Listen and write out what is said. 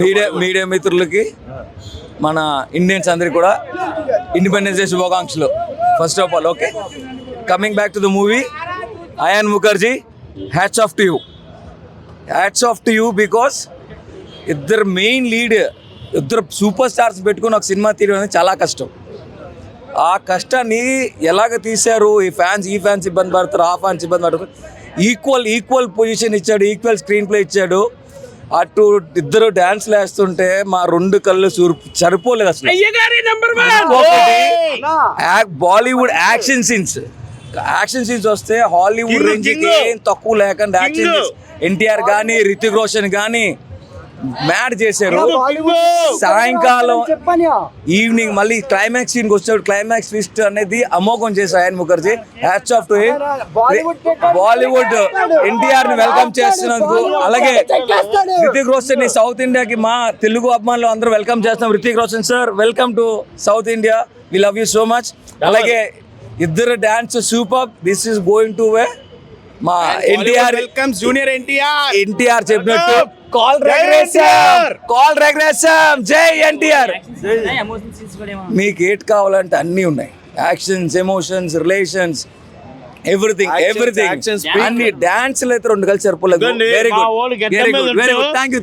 Media మిత్రులకి మన Indians అందరికి కూడా ఇండిపెండెన్స్ డే శుభాకాంక్షలు. First of all okay, coming back to the movie, Ayan Mukerji, hats off to you because ఇద్దరు మెయిన్ లీడ్, ఇద్దరు సూపర్ స్టార్స్ పెట్టుకుని ఒక సినిమా తీయడం అనేది చాలా కష్టం. ఆ కష్టాన్ని ఎలాగ తీశారు, ఈ ఫ్యాన్స్ ఇబ్బంది పడతారు, ఆ ఫ్యాన్స్ ఇబ్బంది పడతారు, ఈక్వల్ పొజిషన్ ఇచ్చాడు, ఈక్వల్ స్క్రీన్ ప్లే ఇచ్చాడు. అటు ఇద్దరు డాన్స్లు వేస్తుంటే మా రెండు కళ్ళు సరిపోలేదు అసలు. బాలీవుడ్ యాక్షన్ సీన్స్ వస్తే హాలీవుడ్ రేంజ్ ఏం తక్కువ లేకుండా యాక్షన్ ఎన్టీఆర్ కానీ రితిక్ రోషన్ కానీ మ్యాడ్ చేశారు. సాయంకాలం ఈవినింగ్ మళ్ళీ క్లైమాక్స్ సీన్కి వచ్చాడు. క్లైమాక్స్ ట్విస్ట్ అనేది అమోఘం చేశారు Ayan Mukerji. Hats off to him. Bollywood NTR ని వెల్కమ్ చేస్తున్నందుకు, అలాగే రితిక్ రోషన్ ని సౌత్ ఇండియాకి మా తెలుగు అభిమానులు అందరూ వెల్కమ్ చేస్తున్నాం. Hrithik Roshan sir, welcome to south India, we love you so much. అలాగే ఇద్దరు dance super. This is going to way. మా ఎన్టీఆర్ వెల్కమ్స్ జూనియర్ ఎన్టీఆర్ చెప్పినట్టు కాల్ రెగ్రెషన్, జై ఎన్టీఆర్. మీకు ఏట్ కావాలంటే అన్నీ ఉన్నాయి, యాక్షన్స్, ఎమోషన్స్, రిలేషన్స్, ఎవ్రీథింగ్ అన్ని డాన్స్లు అయితే రెండు కలిసి సరిపోలేదు. Very good, thank you.